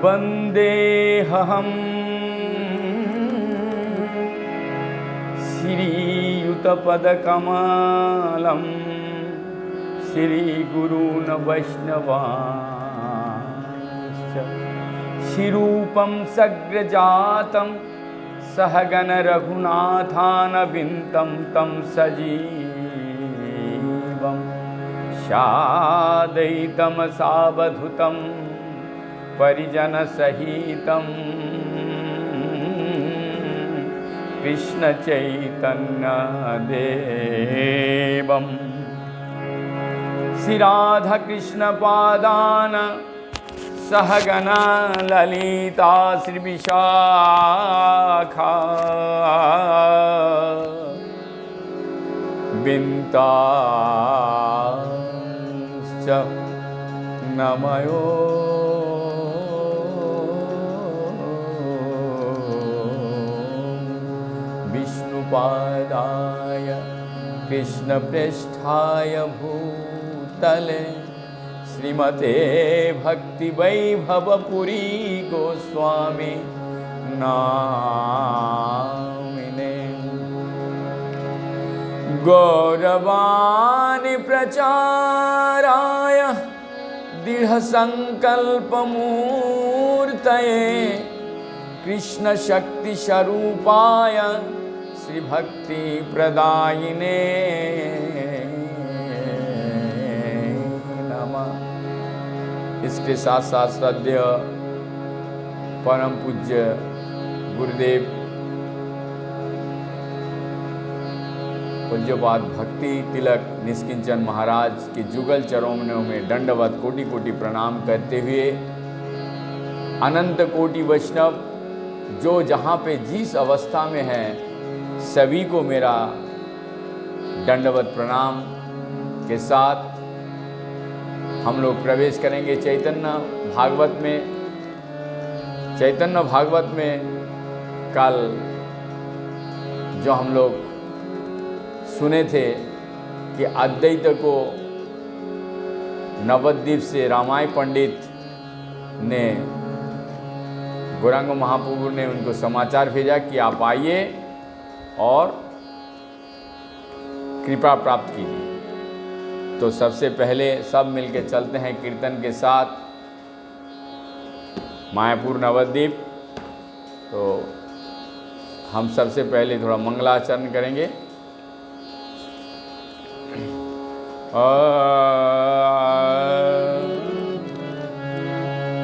वंदेहम श्रीयुतपदकमलं श्रीगुरून् वैष्णवांश्च श्रीरूपं सग्रजातं सहगण रघुनाथानविन्दं तं सजीवं शादयितं सावधूतं परिजनसहितं कृष्णचैतन्यदेवं श्रीराधाकृष्णपादान् सहगना ललिता श्रीविशाखा बिन्ताश्च नमयो विष्णुपादाय कृष्णप्रेष्ठाय भूतले श्रीमते भक्तिवैभवपुरी गोस्वामी नामिने गौरवाणी प्रचाराय दृढसङ्कल्पमूर्तये कृष्णशक्तिस्वरूपाय श्रीभक्तिप्रदायिने नमः। इसके साथ साथ श्रद्धेय परम पूज्य गुरुदेव पूज्यपाद भक्ति तिलक निष्किंचन महाराज के जुगल चरणों में दंडवत कोटि कोटि प्रणाम करते हुए अनंत कोटि वैष्णव जो जहाँ पे जिस अवस्था में हैं सभी को मेरा दंडवत प्रणाम के साथ हम लोग प्रवेश करेंगे चैतन्य भागवत में। चैतन्य भागवत में कल जो हम लोग सुने थे कि अद्वैत को नवद्वीप से रामाय पंडित ने गौरांग महाप्रभु ने उनको समाचार भेजा कि आप आइए और कृपा प्राप्त कीजिए। तो सबसे पहले सब मिलके चलते हैं कीर्तन के साथ मायापुर नवद्वीप। तो हम सबसे पहले थोड़ा मंगलाचरण करेंगे।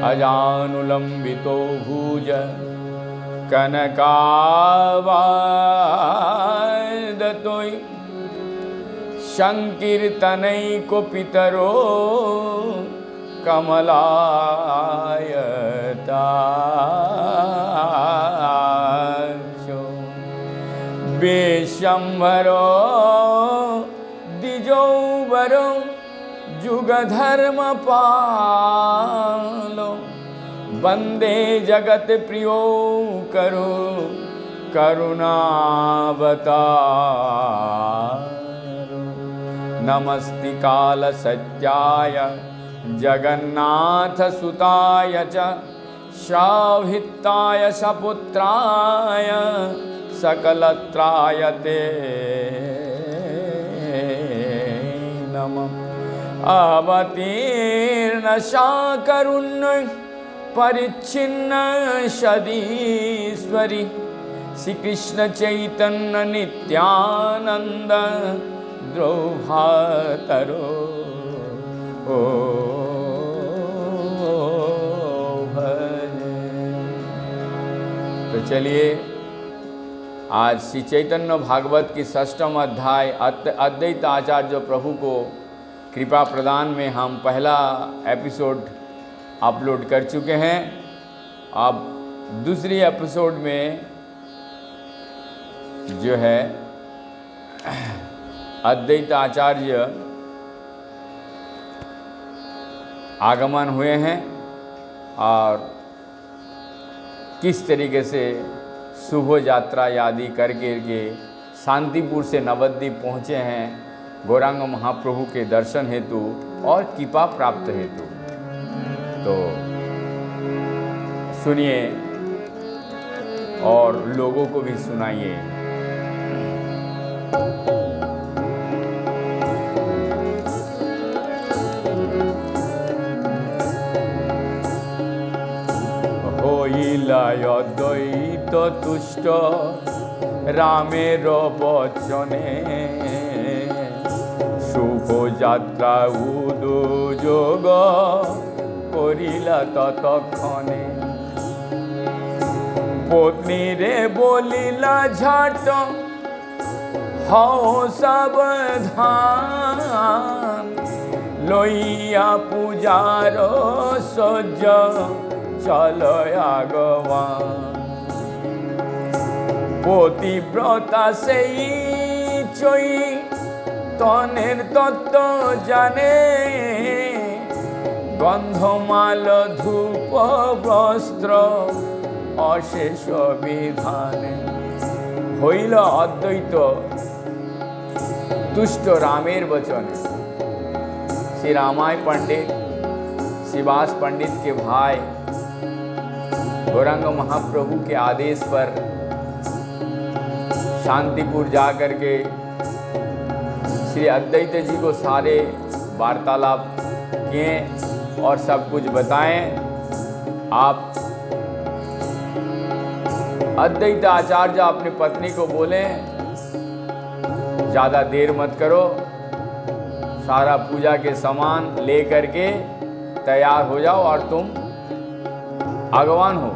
अजानुलंबितो भुज कनकावादतोय संकीर्तनैको पितरो कमलायताक्षो विश्वम्भरो द्विजौवरो जुगधर्मपालो वंदे जगत प्रियो करो करुणावतारो नमस्ति काल सत्याय जगन्नाथ सुताय च श्राविताय सपुत्राय सकलत्राय ते नमः। अवतीर्ण शाकरुण्य परिच्छिन्न सदीश्वरी श्री कृष्ण चैतन्य नित्यानंद द्रौभातरो ओ भजे। तो चलिए आज श्री चैतन्य भागवत की 6ठम अध्याय अद्वैत आचार्य प्रभु को कृपा प्रदान में हम पहला एपिसोड अपलोड कर चुके हैं। अब दूसरी एपिसोड में जो है अद्वैत आचार्य आगमन हुए हैं और किस तरीके से शुभ यात्रा आदि करके शांतिपुर से नवद्वीप पहुँचे हैं गौरांग महाप्रभु के दर्शन हेतु और कृपा प्राप्त हेतु। तो सुनिए और लोगों को भी सुनाइए। होइला अद्वैत तुष्ट रामेर बचने, शुभ যাত্রা উদযোগ করিলা ততক্ষণে। পত্নী রে বলিলা ঝাট হও সাবধান, লইয়া পূজার সজ্জ চলো আগবান। পতিব্রতা সেই চই তনের তত্ত্ব জানে, গন্ধমাল ধূপ বস্ত্র অশেষ বিধানে। হইল অদ্বৈত तुष्ट रामेर वचन। श्री रामाय पंडित शिवास पंडित के भाई गौरांग महाप्रभु के आदेश पर शांतिपुर जा करके श्री अद्वैत जी को सारे वार्तालाप किए और सब कुछ बताएं। आप अद्वैत आचार्य अपनी पत्नी को बोले ज़्यादा देर मत करो, सारा पूजा के सामान ले करके तैयार हो जाओ और तुम आगवान हो।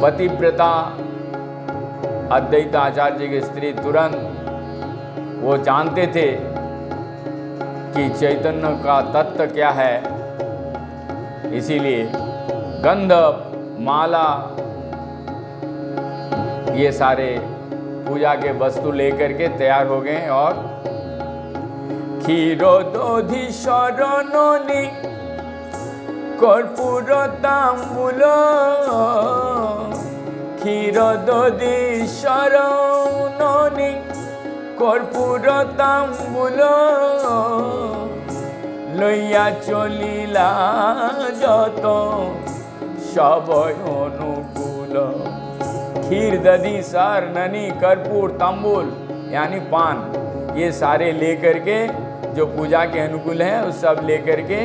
पतिव्रता अद्वैत आचार्य की स्त्री तुरंत वो जानते थे कि चैतन्य का तत्व क्या है, इसीलिए गंध माला ये सारे पूजा के वस्तु लेकर के तैयार हो गए। और क्षीरोदधि शरणनि कर्पूर तांबूल, क्षीरोदधि शरणनि कर्पूर तांबूल, लइया चलिला যত সবই অনুকূল। खीर दधी सार ननी कर्पूर तांबूल यानी पान, ये सारे लेकर के जो पूजा के अनुकूल है उस सब लेकर के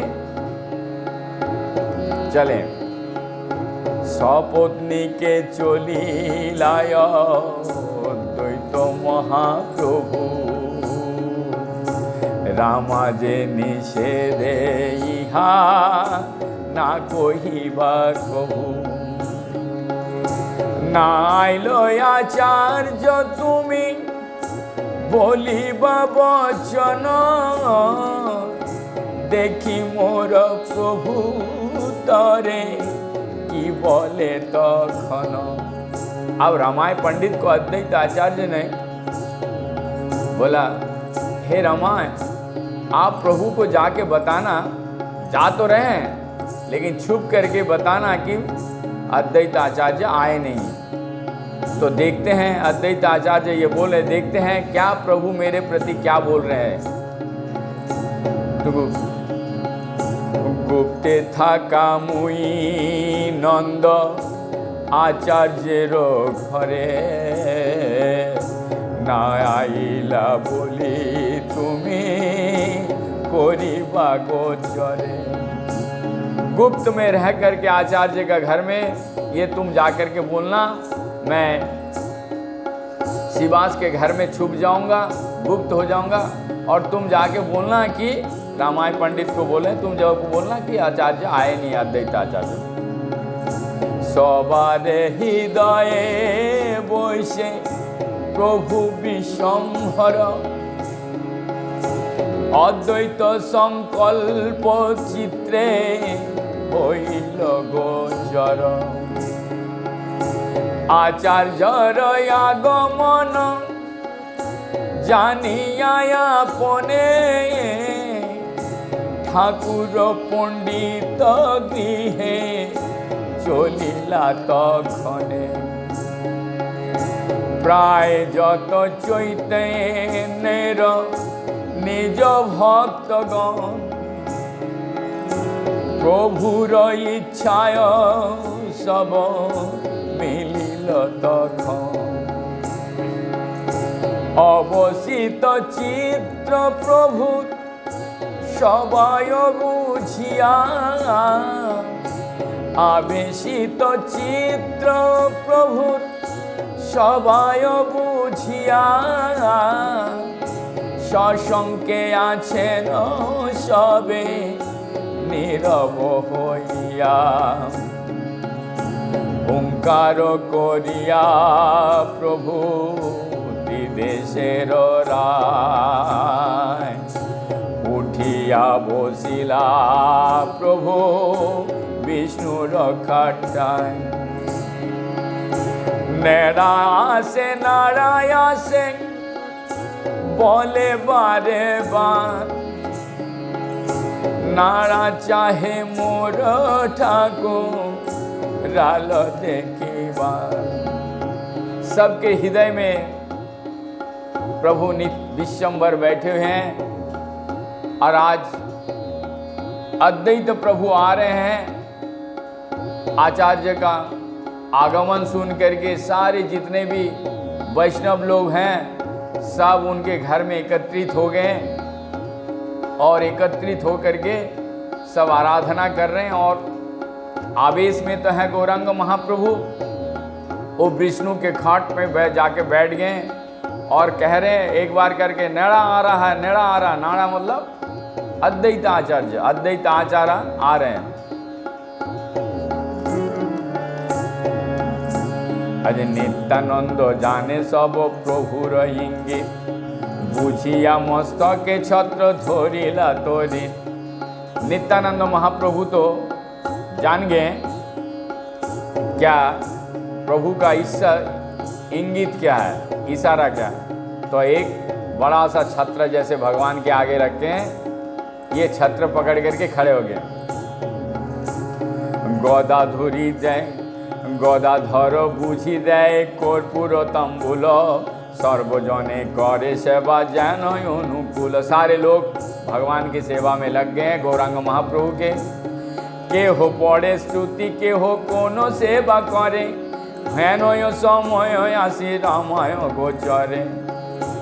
चले। सपत्नी के चली लाय द्वैत महाप्रभु, रामा जे निषेधे इहा ना कहिबा कभू। नाइलो आचार्य तुमी बोलिबा बचन, देखी मोर प्रभु तरे की बोले तखन। अब रामाय पंडित को अद्वैत आचार्य ने बोला, हे रामाय आप प्रभु को जाके बताना, जा तो रहे हैं लेकिन छुप करके बताना कि अद्वैत आचार्य आए नहीं। तो देखते हैं अद्वैत आचार्य ये बोले, देखते हैं क्या प्रभु मेरे प्रति क्या बोल रहे हैं। तो गुप्ते था कामुई नंद आचार्य रो घरे, ना आइला बोली तुमी कोरिबा गोचरे। गुप्त में रह करके आचार्य का घर में ये तुम जाकर के बोलना, मैं शिवास के घर में छुप जाऊंगा, गुप्त हो जाऊंगा, और तुम जाके बोलना कि रामाय पंडित को बोले, तुम जब बोलना कि आचार्य आए नहीं, अद्वैत आचार्य। सबारे हृदय बसे प्रभु विशंभर, अद्वैत संकल्प चित्रे হইল গোচর। आचार्यर আগমন জানিয়া আপনে, ঠাকুর পণ্ডিত গৃহে চলিলা তখনে। প্রায় যত চৈতন্যের নিজ ভক্তগণ প্রভুর ইচ্ছায় সব মিলিল তখন। অবসিত চিত্র প্রভু সবাই বুঝিয়া, আবেশিত চিত্র প্রভু সবাই বুঝিয়া, সশঙ্কে আছেন সবে নীরব হইয়া। হুঙ্কার করিয়া প্রভু ত্রিদেশের রায়, উঠিয়া বসিলা প্রভু বিষ্ণুর খাটায়। নেড়া আসে নাড়ায় আসে বলে বারে বার, नारा चाहे मोर ठाकुर राल देखी बार। सबके हृदय में प्रभु विश्वंभर बैठे हुए हैं और आज अद्वैत प्रभु आ रहे हैं। आचार्य का आगमन सुन करके सारे जितने भी वैष्णव लोग हैं सब उनके घर में एकत्रित हो गए और एकत्रित होकर के सब आराधना कर रहे हैं। और आवेश में तो है गौरांग महाप्रभु, वो विष्णु के खाट में जाके बैठ गए और कह रहे हैं एक बार करके नेड़ा आ रहा है, नेड़ा आ रहा। नाड़ा मतलब अद्वैत आचार्य, अद्वैत आचार्य आ रहे हैं। अज नित्यानंद जाने सब प्रभुर इंगित, बुझिया मस्तके छत्र धोरिला तोरी। नित्यानंद महाप्रभु तो जान गए क्या प्रभु का इंगित क्या है, इशारा क्या है। तो एक बड़ा सा छत्र जैसे भगवान के आगे रखे हैं, ये छत्र पकड़ करके खड़े हो गए। गोदा धुरी जाए गदाधर बुझी दे कर्पूर तंबुल, सर्वजने करे सेवा जैन अनुकूल। सारे लोग भगवान की सेवा में लग गए गौरांग महाप्रभु के हो पड़े स्तुति, के हो कोनो सेवा करे, हेन समय आसी रामाय गोचरे।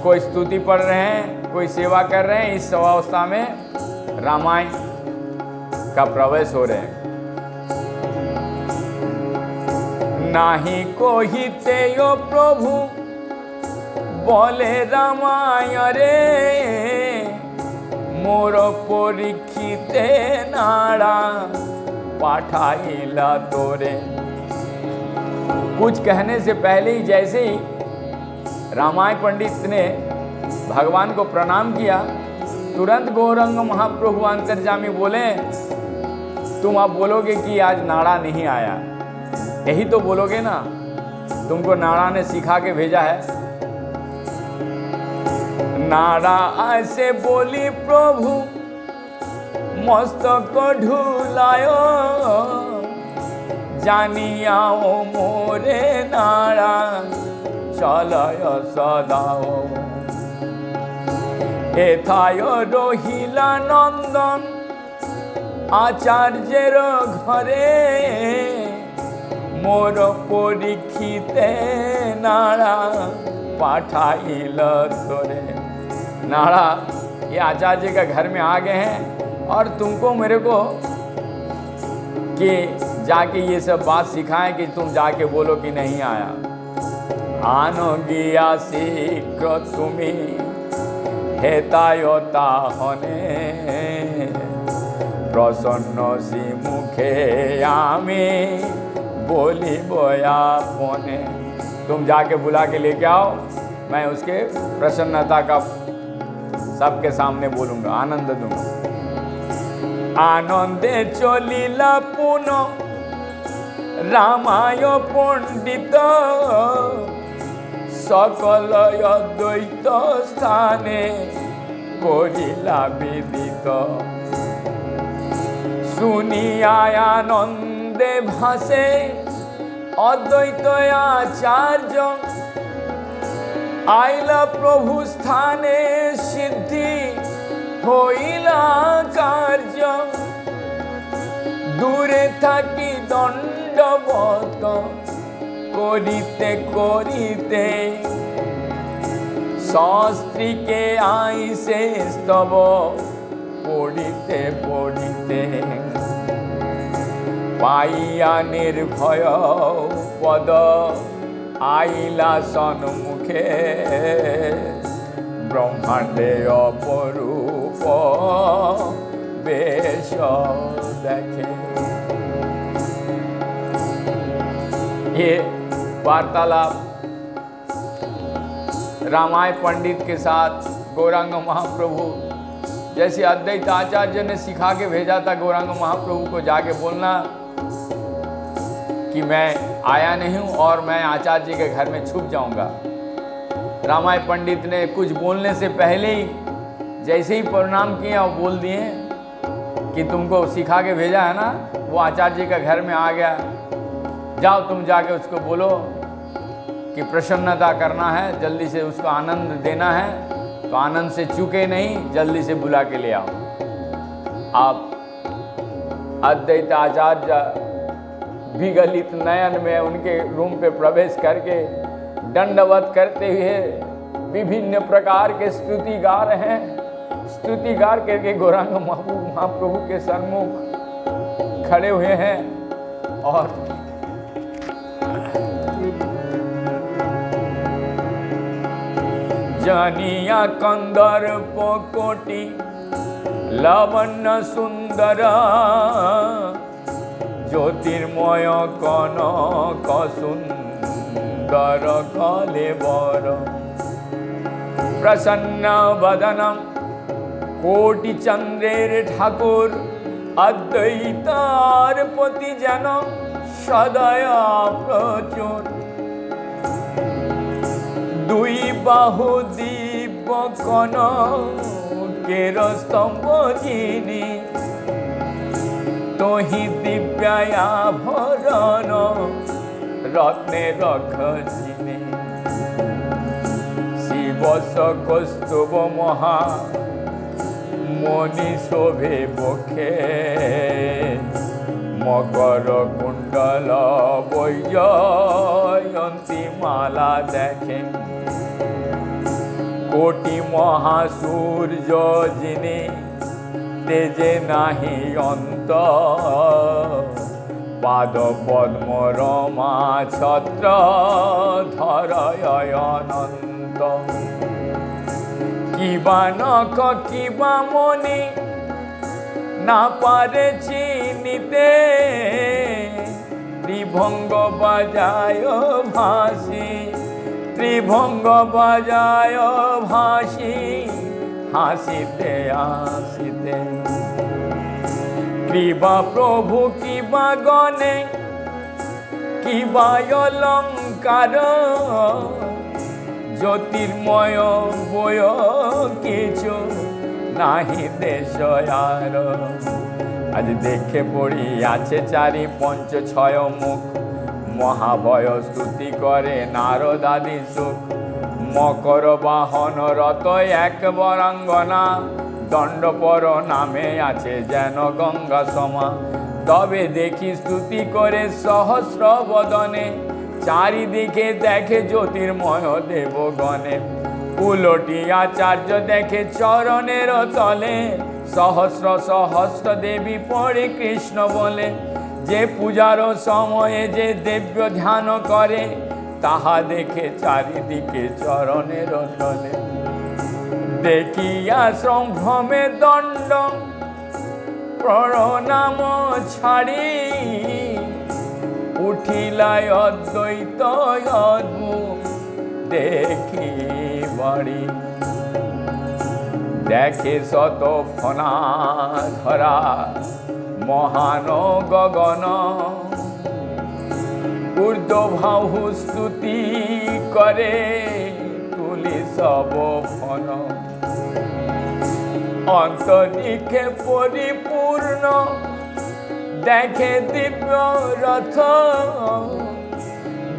कोई स्तुति पढ़ रहे हैं, कोई सेवा कर रहे हैं। इस अवस्था में रामायण का प्रवेश हो रहे हैं। नाही कोहिते यो प्रभु बोले रामाय रे, मोर परीक्षिते नाड़ा पाठाइला तोरे। कुछ कहने से पहले ही जैसे ही रामायण पंडित ने भगवान को प्रणाम किया, तुरंत गौरंग महाप्रभु अंतर्जामी बोले, तुम अब बोलोगे कि आज नाड़ा नहीं आया, यही तो बोलोगे ना, तुमको नाड़ा ने सिखा के भेजा है। नाड़ा ऐसे बोली प्रभु मस्तक ढुलायो, जानियाओ मोरे नाड़ा चलय सदाओ। एथाय रहिला नंदन आचार्येर घरे, मोर परीक्षिते नाड़ा पाठाइल तोरे। नाड़ा ये आचार्य का घर में आ गए हैं और तुमको मेरे को कि जाके ये सब बात सिखाएं कि तुम जाके बोलो कि नहीं आया। आनो गिया शीघ्र तुम्हें हेतायता हने, प्रसन्न सी मुखे आमे बोली बोया पोने। तुम जाके बुला के लेके आओ, मैं उसके प्रसन्नता का सबके सामने बोलूंगा, आनंद दूंगा। आनंदे चलिला पुनो रामाय पंडित, सकल अद्वैत स्थाने करिला विदित। सुनिया आनंदे भासे अद्वैत आचार्य, आइला प्रभु स्थाने सिद्धि হইলা কার্য দূরে থাকি দণ্ডবত করিতে করিতে সস্ত্রীকে আইসে স্তব পড়িতে পড়িতে পাইয়া নির্ভয় পদ আইলা সন্মুখে ব্রহ্মাণ্ডে অপরূপ বেশ देखे। ये वार्तालाप रामायण पंडित के साथ गौरांग महाप्रभु, जैसे अद्वैत आचार्य ने सिखा के भेजा था गौरांग महाप्रभु को जाके बोलना कि मैं आया नहीं हूँ और मैं आचार्य जी के घर में छुप जाऊंगा। रामायण पंडित ने कुछ बोलने से पहले ही जैसे ही प्रणाम किया और बोल दिए कि तुमको सिखा के भेजा है ना, वो आचार्य जी के घर में आ गया, जाओ तुम जाके उसको बोलो कि प्रसन्नता करना है, जल्दी से उसको आनंद देना है, तो आनंद से चूके नहीं, जल्दी से बुला के ले आओ। आप अद्वैत आचार्य विगलित नयन में उनके रूम पे प्रवेश करके दंडवत करते हुए विभिन्न प्रकार के स्तुति गा रहे हैं। स्तुति गा करके गौरांग महाप्रभु के सन्मुख खड़े हुए हैं और जानिया कंदर पोकोटी लावण्य सुंदर ज्योतिर्मय कनक सुंदर कलेवर प्रसन्न बदनम कोटि चंद्रेर ठाकुर अद्वैतार पति जन सदया प्रचुर दुई बाहु दिव्य कनकेर स्तंभ जिनी तोहि दिव्याभरण रत्ने रख जिने शिवस कौस्तुभ महा मणि शोभे मुखे मकर कुंडल वैजयंती माला देखे कोटि महासूर्य जिने तेजे नाही अंत पाद पद्म रमा छत्र धरय अनंत किबा नख किबा मणि ना पारे चिनिते त्रिभंग बजाय भासी त्रिभंग बजाय भासी हासिते हासिते किबा प्रभु किबा गणे किबा अलंकार ज्योतिर्मय बय किछु नाही देशयार आज देखे पड़ी आछे चारि पंच छय मुख महाभय स्तुति करे नारद आदि सुख मकर बाहन रत एक बरांगना दंडपर नामे आछे जेन गंगा समा तबे देखी स्तुति करे सहस्र बदने चारिदिके देखे ज्योतिर्मय देवगणे उलटी आचार्य देखे चरणेर तले सहस्र सहस्र देवी पड़े कृष्ण बोले जे पूजार समय जे दिव्य ध्यान करे ताहा देखे चारिदिके चरणेर तले देखिया संभ्रमे दंड प्रणाम छाड़ी उठिला अद्वैत अद्भुत देखी बाड़ी देखे शत फना धरा महान गगन ऊर्ध्वभाहु स्तुति करे तुली सब फन अंतरिक्षे परिपूर्ण देखे दिव्य रथ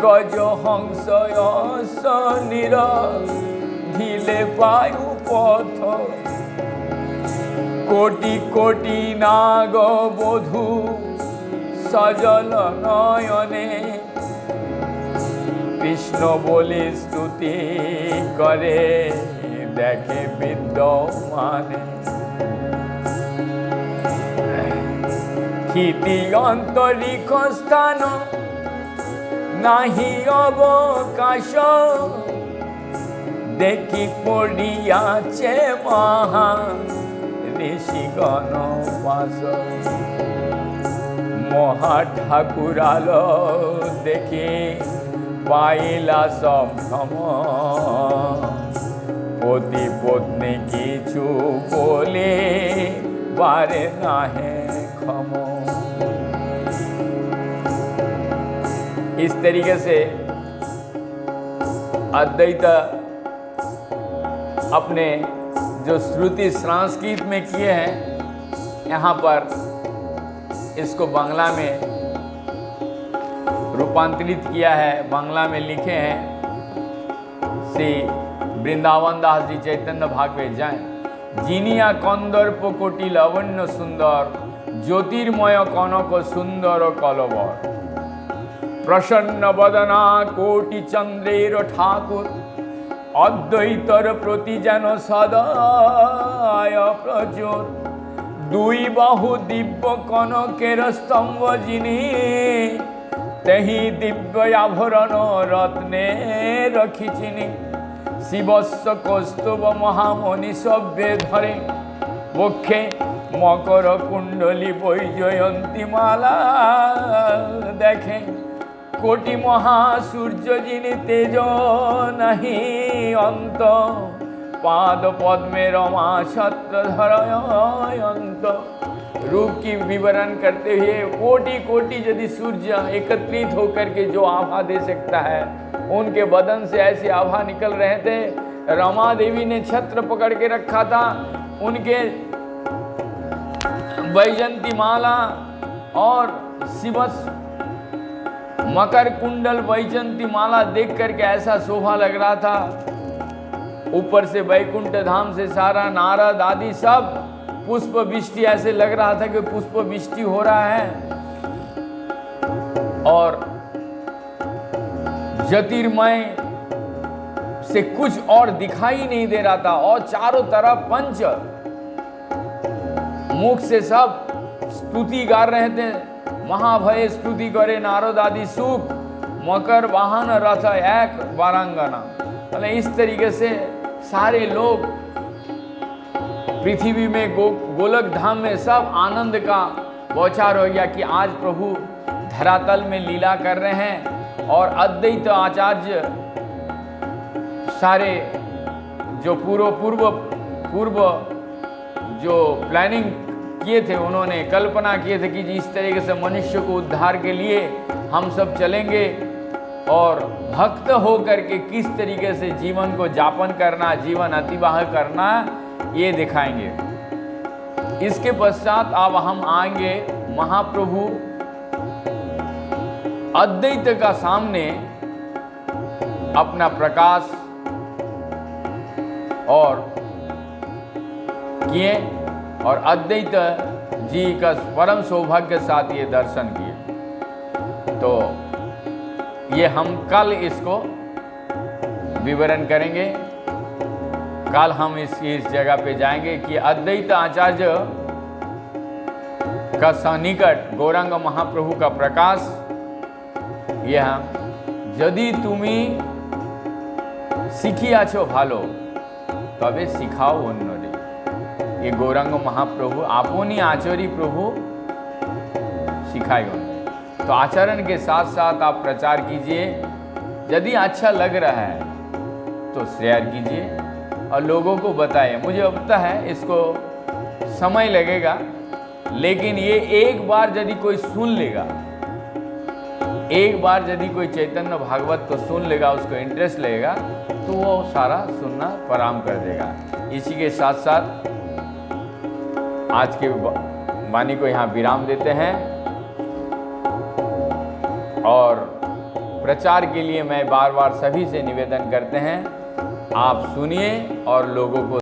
गज हंस नीर ढिले वायु पथ কোটি কোটি নাগ বধূ সজল নয়নে কৃষ্ণ বলে স্তুতি করে দেখে বিদ্যমানে। ক্ষিতি অন্তরিক্ষ স্থান নাহি অবকাশ, দেখি পড়িয়াছে মহা ঋষিগণ বাস। মহা ঠাকুরাল দেখে পাইলা সম্ভ্রম, পতি পত্নী কিছু বলে বারে নাহে ক্ষम। इस तरीके से अद्वैत अपने जो श्रुति संस्कृत में किए हैं, यहाँ पर इसको बांग्ला में रूपांतरित किया है, बांग्ला में लिखे हैं श्री वृंदावन दास जी चैतन्य भागवत जाए। जिनिया कंदर्प कोटि लावण्य सुंदर, ज्योतिर्मय कनक सुंदर कलवर। प्रसन्न बदना कोटि चंद्रेर ठाकुर, अद्वैतर प्रति जेन सदाय प्रचुर। दुई बाहु दिव्य कनकेर स्तंभ जिनी, तेहि दिव्य आभरण रत्ने रखिचिनी। शिवस्व कौस्तुभ महामणि सभ्ये धरे, वक्षे मकर कुंडली वैजयंती माला देखे। कोटि महासूर्य जिनि तेज नहीं अंत, पाद पद्मे रमा छत्र धरयंत। रूप की विवरण करते हुए कोटि कोटि यदि सूर्य एकत्रित होकर के जो आभा दे सकता है, उनके बदन से ऐसे आभा निकल रहे थे। रमा देवी ने छत्र पकड़ के रखा था, उनके वैजंती माला और शिवस मकर कुंडल वैजंती माला देख करके ऐसा शोभा लग रहा था। ऊपर से वैकुंठ धाम से सारा नारद आदि सब पुष्प वृष्टि, ऐसे लग रहा था कि पुष्प वृष्टि हो रहा है। और ज्योतिर्मय से कुछ और दिखाई नहीं दे रहा था, और चारों तरफ पंच मुख से सब स्तुति गा रहे थे। महाभय स्तुति करे नारद आदि सुख, मकर वाहन रथ एक वारांगना। मतलब इस तरीके से सारे लोग पृथ्वी में गोलक धाम में सब आनंद का बौछार हो गया कि आज प्रभु धरातल में लीला कर रहे हैं। और अद्वैत आचार्य सारे जो पूर्व जो प्लानिंग किए थे, उन्होंने कल्पना किए थे कि इस तरीके से मनुष्य को उद्धार के लिए हम सब चलेंगे और भक्त हो करके किस तरीके से जीवन को यापन करना, जीवन अतिवाह करना, ये दिखाएंगे। इसके पश्चात अब हम आएंगे महाप्रभु अद्वैत का सामने अपना प्रकाश और किए, और अद्वैत जी का परम सौभाग्य के साथ ये दर्शन किए। तो ये हम कल इसको विवरण करेंगे। कल हम इस जगह पे जाएंगे कि अद्वैत आचार्य का सन्निकट गौरांग महाप्रभु का प्रकाश, ये हम यदि तुमी শিখিয়াছো ভালো তবে শিখাও অন্যরে। ये गौरांग महाप्रभु आपनी आचरी प्रभु सिखाए उन्हें। तो आचरण के साथ साथ आप प्रचार कीजिए। यदि अच्छा लग रहा है तो शेयर कीजिए और लोगों को बताएं। मुझे पता है इसको समय लगेगा, लेकिन ये एक बार यदि कोई सुन लेगा, एक बार यदि कोई चैतन्य भागवत को सुन लेगा, उसको इंटरेस्ट लगेगा, तो वो सारा सुनना प्रारंभ कर देगा। इसी के साथ साथ आज के वाणी को यहाँ विराम देते हैं। और प्रचार के लिए मैं बार बार सभी से निवेदन करते हैं, आप सुनिए और लोगों को